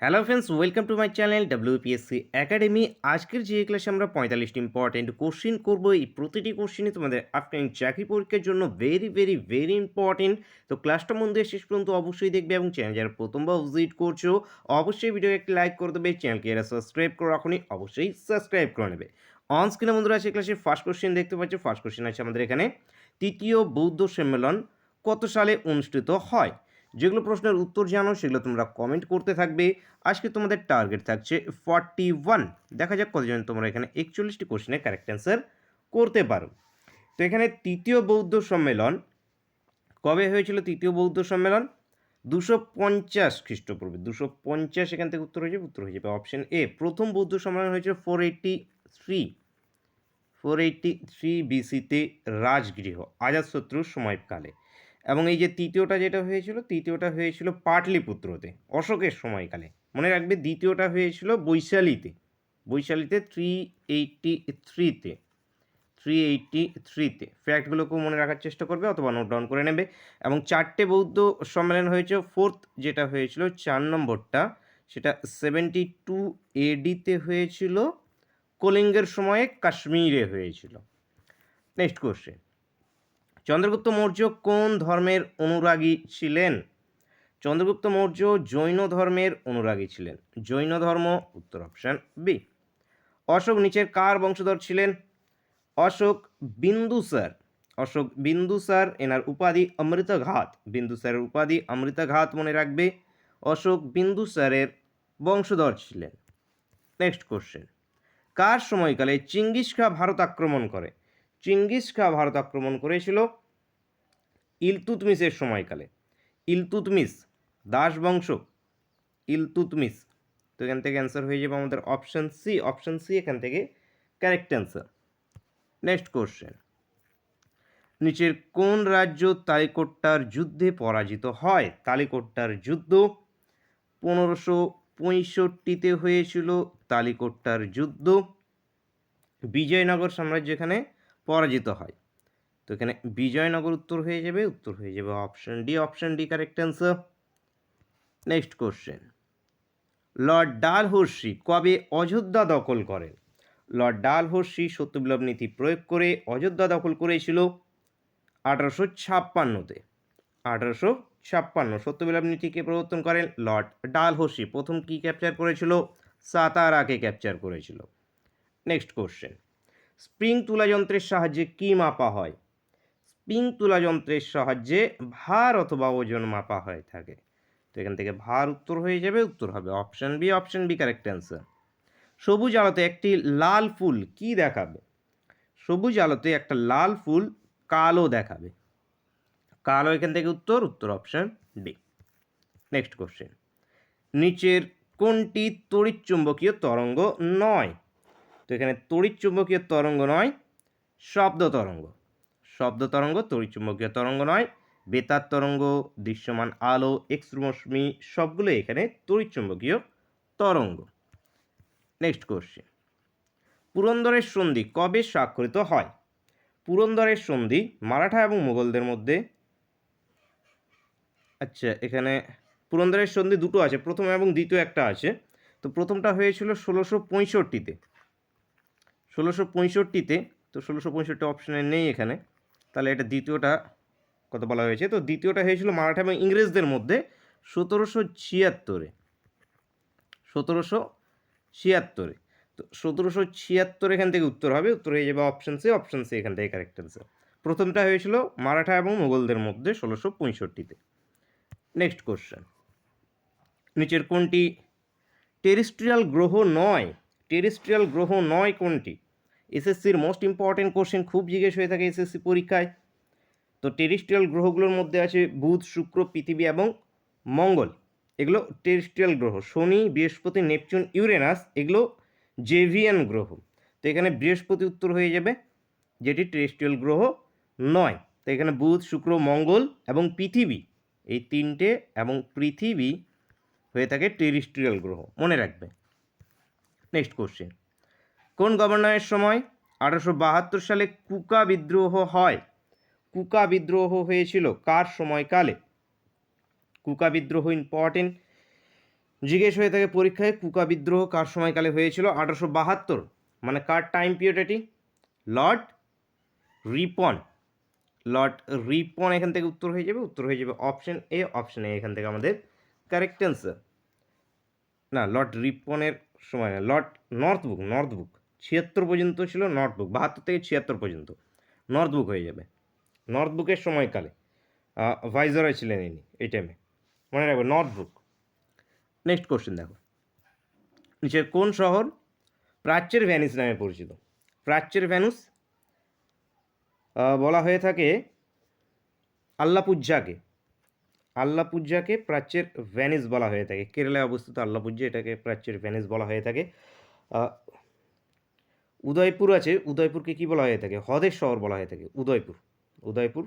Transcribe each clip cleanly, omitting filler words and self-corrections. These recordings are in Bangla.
Hello friends, welcome to my channel WPSC academy. আজকের যে ক্লাসে আমরা 45টি ইম্পর্টেন্ট কোশ্চিন করব। এই প্রতিটি কোশ্চিনই তোমাদের আপকামিং চাকরি পরীক্ষার জন্য ভেরি ভেরি ভেরি ইম্পর্টেন্ট। তো ক্লাসটা মন দিয়ে শেষ পর্যন্ত অবশ্যই দেখবে এবং চ্যানেল যারা প্রথমবার ভিজিট করছো অবশ্যই ভিডিও একটি লাইক করে দেবে। চ্যানেলকে যারা সাবস্ক্রাইব করে রাখুনি অবশ্যই সাবস্ক্রাইব করে নেবে। অন স্ক্রিনে বন্ধুরা আছে ক্লাসের ফার্স্ট কোশ্চিন দেখতে পাচ্ছ। ফার্স্ট কোশ্চিন আছে আমাদের এখানে, তৃতীয় বৌদ্ধ সম্মেলন কত সালে অনুষ্ঠিত হয়? যেগুলো প্রশ্নের উত্তর জানো সেগুলো তোমরা কমেন্ট করতে থাকবে। আজকে তোমাদের টার্গেট থাকছে 41। দেখা যাক কতজন তোমরা এখানে 41টি কোশ্চেনের কারেক্ট অ্যান্সার করতে পারো। তো এখানে তৃতীয় বৌদ্ধ সম্মেলন কবে হয়েছিল? তৃতীয় বৌদ্ধ সম্মেলন 250 খ্রিস্টপূর্বে। 250 এখান থেকে উত্তর হয়ে যাবে অপশন এ। প্রথম বৌদ্ধ সম্মেলন হয়েছিল 483 বিসিতে রাজগৃহ আজাতশত্রুর সময়কালে। এবং এই যে তৃতীয়টা হয়েছিল পাটলিপুত্রতে অশোকের সময়কালে। মনে রাখবে দ্বিতীয়টা হয়েছিল বৈশালীতে 383তে। ফ্যাক্টগুলোকেও মনে রাখার চেষ্টা করবে অথবা নোট ডাউন করে নেবে। এবং 4টে বৌদ্ধ সম্মেলন হয়েছে। ফোর্থ যেটা হয়েছিল 4 নম্বরটা, সেটা 72 এডিতে হয়েছিল, কলিঙ্গের সময়ে কাশ্মীরে হয়েছিল। নেক্সট কোশ্চেন, চন্দ্রগুপ্ত মৌর্য কোন ধর্মের অনুরাগী ছিলেন? চন্দ্রগুপ্ত মৌর্য জৈন ধর্মের অনুরাগী ছিলেন। জৈন ধর্ম, উত্তর অপশন বি। অশোক নিচের কার বংশধর ছিলেন? অশোক বিন্দুসার এনার উপাধি অমৃতঘাত। বিন্দুসারের উপাধি অমৃতঘাত মনে রাখবে। অশোক বিন্দুসারের বংশধর ছিলেন। নেক্সট কোশ্চেন, কার সময়কালে চিঙ্গিস খা ভারত আক্রমণ করে? চিঙ্গিস খা ভারত আক্রমণ করেছিল ইলতুৎমিশের সময়কালে। ইলতুৎমিশ, দাস বংশ, ইলতুৎমিশ। তো এখান থেকে অ্যান্সার হয়ে যাবে আমাদের অপশন সি এখান থেকে কারেক্ট অ্যান্সার। নেক্সট কোশ্চেন, নিচের কোন রাজ্য তালিকোট্টার যুদ্ধে পরাজিত হয়? তালিকোট্টার যুদ্ধ 1565-তে হয়েছিল। তালিকোট্টার যুদ্ধ, বিজয়নগর সাম্রাজ্য এখানে পরাজিত হয়। তো এখানে বিজয়নগর উত্তর হয়ে যাবে option D correct answer. Next question, Lord Dalhousie কবে অযোধ্যা দখল করেন? লর্ড ডালহৌসি সত্যবিলোপ নীতি প্রয়োগ করে অযোধ্যা দখল করেছিল 1856-তে। 1856 সত্যবিলোপ নীতিকে প্রবর্তন করেন লর্ড ডালহৌসি। প্রথম কি ক্যাপচার করেছিল? সাতারাকে ক্যাপচার করেছিল। নেক্সট কোশ্চেন, স্প্রিং তুলা যন্ত্রের সাহায্যে কি মাপা হয়? স্প্রিং তুলা যন্ত্রের সাহায্যে ভার অথবা ওজন মাপা হয়ে থাকে। তো এখান থেকে ভার উত্তর হয়ে যাবে, উত্তর হবে অপশন বি কারেক্ট অ্যান্সার। সবুজ আলোতে একটি লাল ফুল কি দেখাবে? সবুজ আলোতে একটা লাল ফুল কালো দেখাবে। কালো এখান থেকে উত্তর অপশন ডি। নেক্সট কোশ্চেন, নিচের কোনটি তড়িৎচুম্বকীয় তরঙ্গ নয়? তো এখানে তড়িৎচুম্বকীয় তরঙ্গ নয়, শব্দ তরঙ্গ তড়িৎচুম্বকীয় তরঙ্গ নয়। বেতার তরঙ্গ, দৃশ্যমান আলো, এক্স রশ্মি সবগুলো এখানে তড়িৎচুম্বকীয় তরঙ্গ। নেক্সট কোশ্চেন, পুরন্দরের সন্ধি কবে স্বাক্ষরিত হয়? পুরন্দরের সন্ধি মারাঠা এবং মুঘলদের মধ্যে। আচ্ছা, এখানে পুরন্দরের সন্ধি দুটো আছে, প্রথম এবং দ্বিতীয় একটা আছে। তো প্রথমটা হয়েছিল 1665-তে। তো 1665 অপশানে নেই এখানে, তাহলে এটা দ্বিতীয়টা কত বলা হয়েছে। তো দ্বিতীয়টা হয়েছিল মারাঠা এবং ইংরেজদের মধ্যে 1776-এ। তো 1776 এখান থেকে উত্তর হয়ে যাবে অপশন সি এখান থেকে কারেক্ট অ্যান্সার। প্রথমটা হয়েছিল মারাঠা এবং মুঘলদের মধ্যে 1665-তে। নেক্সট কোশ্চেন, নিচের কোনটি টেরেস্ট্রিয়াল গ্রহ নয় কোনটি? এসএসসির মোস্ট ইম্পর্টেন্ট কোশ্চেন, খুব জিজ্ঞেস হয়ে থাকে এসএসসি পরীক্ষায়। তো টেরেস্ট্রিয়াল গ্রহগুলোর মধ্যে আছে বুধ, শুক্র, পৃথিবী এবং মঙ্গল। এগুলো টেরেস্ট্রিয়াল গ্রহ। শনি, বৃহস্পতি, নেপচুন, ইউরেনাস এগুলো জেভিয়ান গ্রহ। তো এখানে বৃহস্পতি উত্তর হয়ে যাবে, যেটি টেরেস্ট্রিয়াল গ্রহ নয়। তো এখানে বুধ, শুক্র, মঙ্গল এবং পৃথিবী, এই তিনটে এবং পৃথিবী হয়ে থাকে টেরেস্ট্রিয়াল গ্রহ, মনে রাখবে। নেক্সট কোশ্চেন, কোন গভর্নরের সময় 1872 সালে কুকা বিদ্রোহ হয়? কুকা বিদ্রোহ হয়েছিল কার সময়কালে? কুকা বিদ্রোহ ইম্পর্টেন্ট। জিজ্ঞেস হয়ে থাকে পরীক্ষায় কুকা বিদ্রোহ কার সময়কালে হয়েছিল? 1872। মানে কার টাইম পিরিয়ড এটি? লর্ড রিপন। লর্ড রিপন এখান থেকে উত্তর হয়ে যাবে, উত্তর হয়ে যাবে অপশন এ। অপশন এ এখান থেকে আমাদের কারেক্ট অ্যান্সার। না, লর্ড রিপনের সময় না, লর্ড নর্থবুক। নর্থবুক 76 পর্যন্ত ছিল, নর্থবুক 72 থেকে 76 পর্যন্ত নর্থবুক হয়ে যাবে। নর্থবুকের সময়কালে ভাইসরয় ছিলেন ইনি এই টাইমে, মনে রাখবে নর্থবুক। নেক্সট কোশ্চেন দেখো, নিচের কোন শহর প্রাচ্যের ভ্যানিস নামে পরিচিত? প্রাচ্যের ভ্যানুস বলা হয়ে থাকে আল্লাপুজ্জাকে। আল্লাপুজ্জাকে প্রাচ্যের ভ্যানিস বলা হয়ে থাকে। কেরালায় অবস্থিত আল্লাপুজ্জা, এটাকে প্রাচ্যের ভ্যানিস বলা হয়ে থাকে। উদয়পুর আছে, উদয়পুরকে কি বলা হয়ে থাকে? হ্রদের শহর বলা হয়ে থাকে। উদয়পুর, উদয়পুর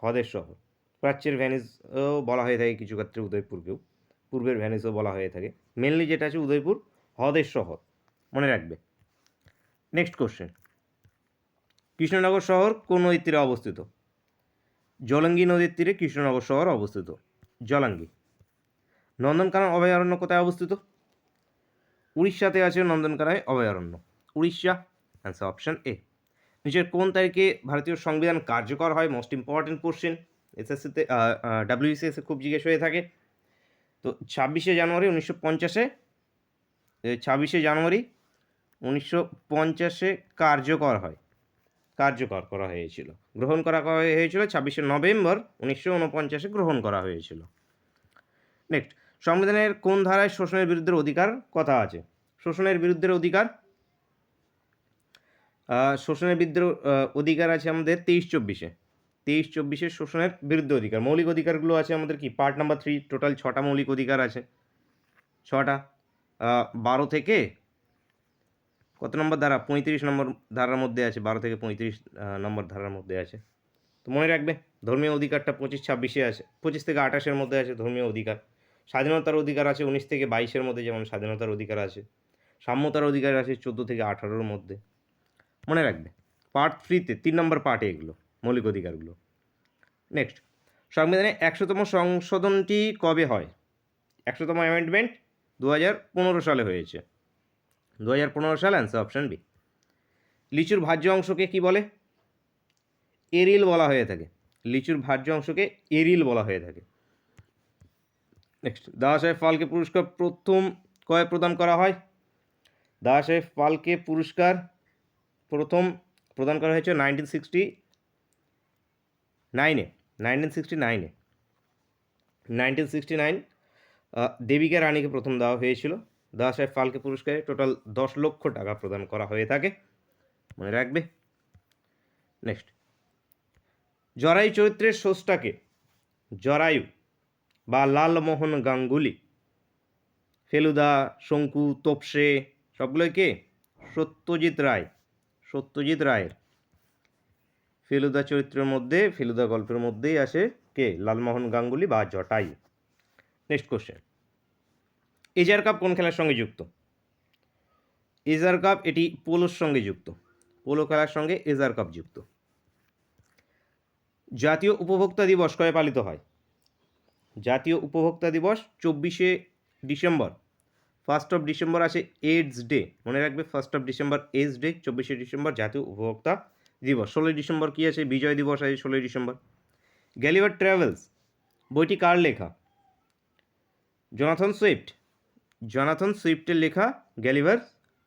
হ্রদের শহর। প্রাচ্যের ভ্যানিসও বলা হয়ে থাকে কিছু ক্ষেত্রে উদয়পুরকেও, পূর্বের ভ্যানিসও বলা হয়ে থাকে। মেনলি যেটা আছে উদয়পুর হ্রদের শহর, মনে রাখবে। নেক্সট কোশ্চেন, কৃষ্ণনগর শহর কোন নদীর তীরে অবস্থিত? জলঙ্গি নদীর তীরে কৃষ্ণনগর শহর অবস্থিত, জলাঙ্গি। নন্দনকানন অভয়ারণ্য কোথায় অবস্থিত? উড়িষ্যাতে আছে নন্দনকানন অভয়ারণ্য, উড়িষ্যা। Answer option A. নিচের কোন তারিখে ভারতীয় সংবিধান কার্যকর হয়? মোস্ট ইম্পর্টেন্ট কোশ্চেন, এসএসসিতে ডাব্লিউবিসিএসে খুব জিজ্ঞেস হয়ে থাকে। তো 26শে জানুয়ারি 1950-এ, 26শে জানুয়ারি 1950-এ কার্যকর হয়, কার্যকর করা হয়েছিল। গ্রহণ করা হয়েছিল 26শে নভেম্বর 1949-এ গ্রহণ করা হয়েছিল। নেক্সট, সংবিধানের কোন ধারায় শোষণের বিরুদ্ধে অধিকার কথা আছে? শোষণের বিরুদ্ধে অধিকার, শোষণের বিরুদ্ধে অধিকার আছে আমাদের 23-24-এ। 23-24-এ শোষণের বিরুদ্ধে অধিকার। মৌলিক অধিকারগুলো আছে আমাদের কি? পার্ট নাম্বার 3, টোটাল 6টা মৌলিক অধিকার আছে, 6টা। 12 থেকে কত নম্বর ধারা? 35 নম্বর ধারার মধ্যে আছে, 12 থেকে 35 নম্বর ধারার মধ্যে আছে। তো মনে রাখবে, ধর্মীয় অধিকারটা 25-26-এ আছে, 25 থেকে 28-এর মধ্যে আছে ধর্মীয় অধিকার। স্বাধীনতার অধিকার আছে 19 থেকে 22-এর মধ্যে, যেমন স্বাধীনতার অধিকার আছে। সাম্যতার অধিকার আছে 14 থেকে 18-এর মধ্যে, মনে রাখবে। পার্ট 3-তে 3 নম্বর পার্টে এগুলো মৌলিক অধিকারগুলো। নেক্সট, সংবিধানের 100তম সংশোধনটি কবে হয়? 100তম অ্যামেন্ডমেন্ট 2015 সালে হয়েছে, 2015 সাল। Answer option B. লিচুর ভাজ্য অংশকে কি বলে? এরিল বলা হয়ে থাকে। লিচুর ভাজ্য অংশকে এরিল বলা হয়ে থাকে। নেক্সট, দাদাসাহেব ফালকে পুরস্কার প্রথম কবে প্রদান করা হয়? দাদাসাহেব ফালকে পুরস্কার প্রথম প্রদান করা হয়েছে 1969-এ। দেবিকা রানীকে প্রথম দেওয়া হয়েছিল। দাদাসাহেব ফালকে পুরস্কারে টোটাল 10 লক্ষ টাকা প্রদান করা হয়ে থাকে, মনে রাখবে। নেক্সট, জরায়ু চরিত্রের স্রষ্টাকে? জরায়ু বা লালমোহন গাঙ্গুলি। ফেলুদা, শঙ্কু, তোপসে সবগুলোই কে? সত্যজিৎ রায়। সত্যজিৎ রায়ের ফেলুদা চরিত্রের মধ্যে, ফেলুদা গল্পের মধ্যেই আসে কে? লালমোহন গাঙ্গুলি বা জটায়ু। নেক্সট কোশ্চেন, এজার কাপ কোন খেলার সঙ্গে যুক্ত? এজার কাপ এটি পোলোর সঙ্গে যুক্ত, পোলো খেলার সঙ্গে এজার কাপ যুক্ত। জাতীয় উপভোক্তা দিবস কবে পালিত হয়? জাতীয় উপভোক্তা দিবস 24শে ডিসেম্বর। 1st অফ ডিসেম্বর আছে এইডস ডে, মনে রাখবে। 1st of December AIDS day, 24শে ডিসেম্বর জাতীয় উপভোক্তা দিবস। 16ই ডিসেম্বর কী আছে? বিজয় দিবস আছে 16ই ডিসেম্বর। গ্যালিভার ট্রাভেলস বইটি কার লেখা? Jonathan Swift. জোনাথন সুইফটের লেখা গ্যালিভার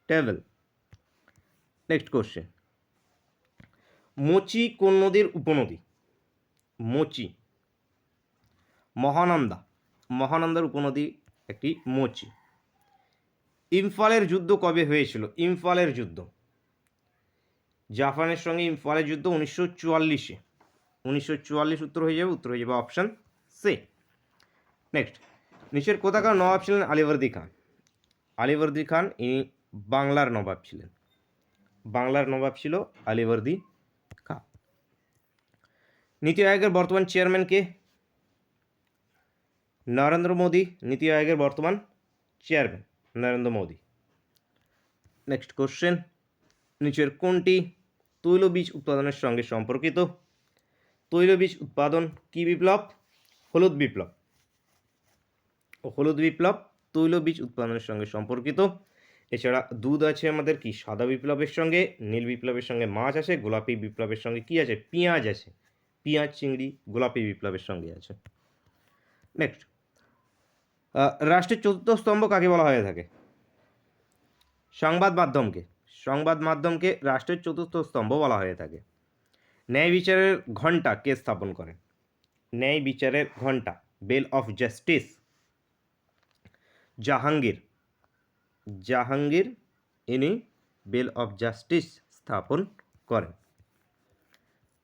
ট্রাভেল। নেক্সট কোশ্চেন, মোচি কোন নদীর উপনদী? মোচি মহানন্দা, মহানন্দার উপনদী একটি মোচি। ইম্ফলের যুদ্ধ কবে হয়েছিল? ইম্ফলের যুদ্ধ, জাপানের সঙ্গে ইম্ফলের যুদ্ধ 1944-এ। 1944 উত্তর হয়ে যাবে, উত্তর হয়ে যাবে অপশান সি। নেক্সট, নিচের কোথাকার নবাব ছিলেন আলীবর্দী খান? আলীবর্দী খান ইনি বাংলার নবাব ছিলেন, বাংলার নবাব ছিল আলীবর্দী খান। নীতি আয়োগের বর্তমান চেয়ারম্যান কে? নরেন্দ্র মোদী নীতি আয়োগের বর্তমান chairman, Narendra Modi. Next question, নিচের কোনটি তৈলবীজ উৎপাদনের সঙ্গে সম্পর্কিত? তৈলবীজ উৎপাদন কি বিপ্লব? হলুদ বিপ্লব। হলুদ বিপ্লব তৈলবীজ উৎপাদনের সঙ্গে সম্পর্কিত। এছাড়া দুধ আছে আমাদের কি সাদা বিপ্লবের সঙ্গে, নীল বিপ্লবের সঙ্গে মাছ আছে, গোলাপি বিপ্লবের সঙ্গে কি আছে পেঁয়াজ আছে, পেঁয়াজ চিংড়ি গোলাপি বিপ্লবের সঙ্গে আছে। নেক্সট, রাষ্ট্রের চতুর্থ স্তম্ভ কাকে বলা হয়ে থাকে? সংবাদ মাধ্যমকে। সংবাদ মাধ্যমকে রাষ্ট্রের চতুর্থ স্তম্ভ বলা হয়ে থাকে। ন্যায় বিচারের ঘণ্টা কে স্থাপন করেন? ন্যায় বিচারের ঘণ্টা, value of justice, Jahangir. Jahangir ইনি বেল অফ জাস্টিস স্থাপন করেন।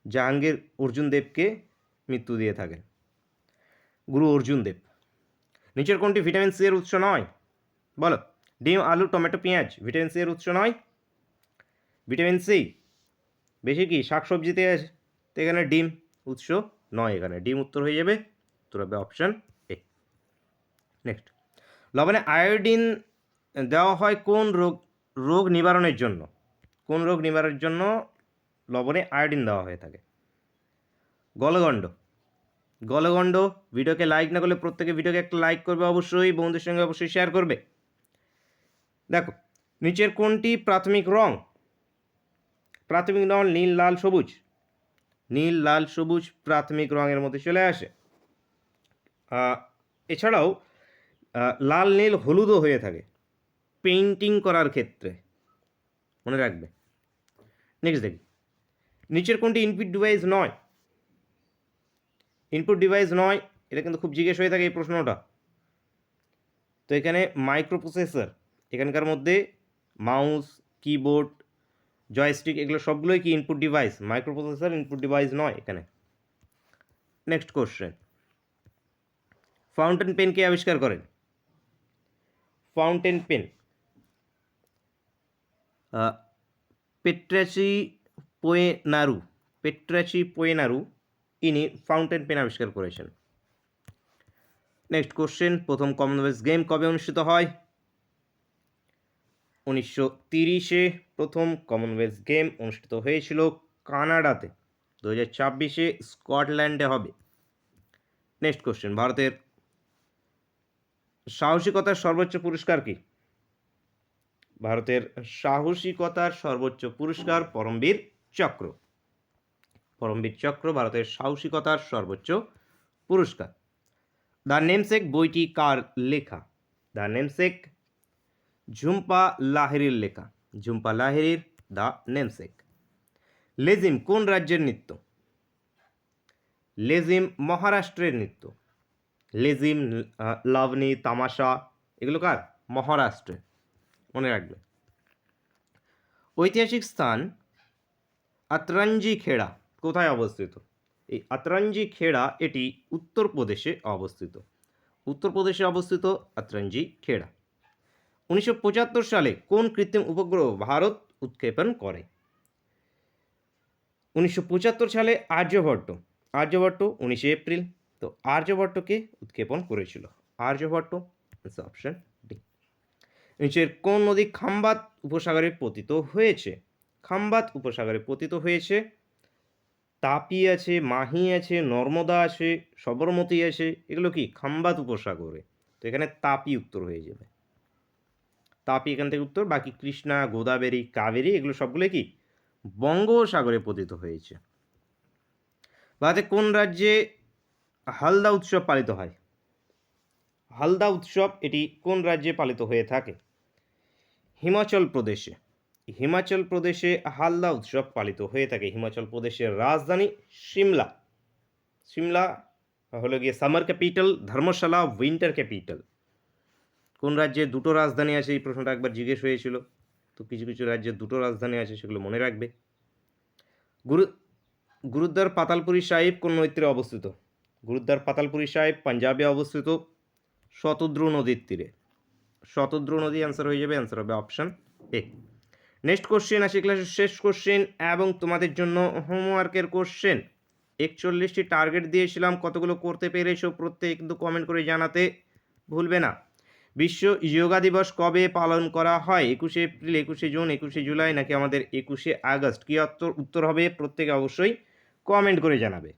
জাহাঙ্গীর অর্জুন দেবকে মৃত্যু দিয়ে থাকেন, গুরু অর্জুন দেব। নিচের কোনটি ভিটামিন সি এর উৎস নয়? বলো। ডিম, আলু, টমেটো, পেঁয়াজ ভিটামিন সি এর উৎস নয়। ভিটামিন সি বেশি কি শাকসবজিতে আছে, তো এখানে ডিম উৎস নয়, এখানে ডিম উত্তর হয়ে যাবে, উত্তর হবে অপশান এ। নেক্সট, লবণে আয়োডিন দেওয়া হয় কোন রোগ নিবারণের জন্য? কোন রোগ নিবারণের জন্য লবণে আয়োডিন দেওয়া হয়ে থাকে? গলগণ্ড। গলগণ্ড। ভিডিওকে লাইক না করলে প্রত্যেকে ভিডিওকে একটা লাইক করবে, অবশ্যই বন্ধুদের সঙ্গে অবশ্যই শেয়ার করবে। দেখো, নিচের কোনটি প্রাথমিক রং? প্রাথমিক রং নীল, লাল, সবুজ। নীল, লাল, সবুজ প্রাথমিক রঙের মধ্যে চলে আসে। এছাড়াও লাল, নীল, হলুদও হয়ে থাকে পেইন্টিং করার ক্ষেত্রে, মনে রাখবে। নেক্সট দেখি, নিচের কোনটি ইনপুট ডিভাইস নয়? ইনপুট ডিভাইস নয়, এটা কিন্তু খুব জিজ্ঞেস হয়ে থাকে এই প্রশ্নটা। তো এখানে মাইক্রো প্রসেসর, এখানকার মধ্যে মাউস, কিবোর্ড, জয়স্টিক এগুলো সবগুলোই কি input device. Micro processor input device নয় এখানে। নেক্সট কোশ্চেন, ফাউন্টেন পেন কে আবিষ্কার করেন? Fountain pen পেট্রাচি পোয়েনারু। পেট্রাচি পোয়েনারু ইনি ফাউন্টেন পেন আবিষ্কার করেছেন। নেক্সট কোশ্চেন, প্রথম কমনওয়েলথ গেম কবে অনুষ্ঠিত হয়? 1930-এ প্রথম কমনওয়েলথ গেম অনুষ্ঠিত হয়েছিল কানাডাতে। 2026-এ স্কটল্যান্ডে হবে। নেক্সট কোশ্চেন, ভারতের সাহসিকতার সর্বোচ্চ পুরস্কার কি? ভারতের সাহসিকতার সর্বোচ্চ পুরস্কার পরমবীর চক্র। পরমবীর চক্র ভারতের সাহসিকতার সর্বোচ্চ পুরস্কার। দ্য নেমসেক বইটি কার লেখা? দ্য নেমসেক ঝুম্পা লাহিড়ির লেখা। ঝুম্পা লাহিড়ির দ্য নেমসেক। লেজিম কোন রাজ্যের নৃত্য? লেজিম মহারাষ্ট্রের নৃত্য। লেজিম, লাবণী, তামাশা এগুলো কার? মহারাষ্ট্রে, মনে রাখবে। ঐতিহাসিক স্থান আতরঞ্জি খেড়া কোথায় অবস্থিত? এই আতরঞ্জি খেড়া এটি উত্তরপ্রদেশে অবস্থিত। উত্তরপ্রদেশে অবস্থিত আতরঞ্জি খেড়া। 1975 সালে কোন কৃত্রিম উপগ্রহ ভারত উৎক্ষেপণ করে? 1975 সালে আর্যভট্ট। আর্যভট্ট 19 এপ্রিল। তো আর্যভট্টকে উৎক্ষেপণ করেছিল আর্যভট্ট, অপশন ডি। নিচের কোন নদী খাম্বাত উপসাগরে পতিত হয়েছে? খাম্বাত উপসাগরে পতিত হয়েছে তাপি আছে, মাহি আছে, নর্মদা আছে, সবরমতী আছে, এগুলো কি খাম্বাত উপসাগরে। তো এখানে তাপি উত্তর হয়ে যাবে। তাপি এখান থেকে উত্তর, বাকি কৃষ্ণা, গোদাবরী, কাবেরী এগুলো সবগুলো কি বঙ্গোপসাগরে পতিত হয়েছে। ভারতে কোন রাজ্যে হালদা উৎসব পালিত হয়? হালদা উৎসব এটি কোন রাজ্যে পালিত হয়ে থাকে? হিমাচল প্রদেশে। হিমাচল প্রদেশে হালদা উৎসব পালিত হয়ে থাকে। হিমাচল প্রদেশের রাজধানী সিমলা। সিমলা হলো গিয়ে সামার ক্যাপিটাল, ধর্মশালা উইন্টার ক্যাপিটাল। কোন রাজ্যে দুটো রাজধানী আছে এই প্রশ্নটা একবার জিজ্ঞেস হয়েছিল। তো কিছু কিছু রাজ্যে দুটো রাজধানী আছে, সেগুলো মনে রাখবে। গুরুদ্বার পাতালপুরি সাহিব কোন নদীতে অবস্থিত? গুরুদ্বার পাতালপুরি সাহিব পাঞ্জাবে অবস্থিত, শতদ্রু নদীর তীরে। শতদ্রু নদী অ্যান্সার হয়ে যাবে, অ্যান্সার হবে অপশান এ। নেক্সট কোশ্চেন আসি ক্লাসের শেষ কোশ্চেন এবং তোমাদের জন্য হোমওয়ার্কের কোশ্চেন। 41টি টার্গেট দিয়েছিলাম, কতগুলো করতে পেরেছো প্রত্যেকে কিন্তু কমেন্ট করে জানাতে ভুলবে না। বিশ্ব যোগা দিবস কবে পালন করা হয়? 21 এপ্রিল, 21 জুন, 21 জুলাই নাকি আমাদের 21 আগস্ট? কী উত্তর হবে প্রত্যেকে অবশ্যই কমেন্ট করে জানাবে।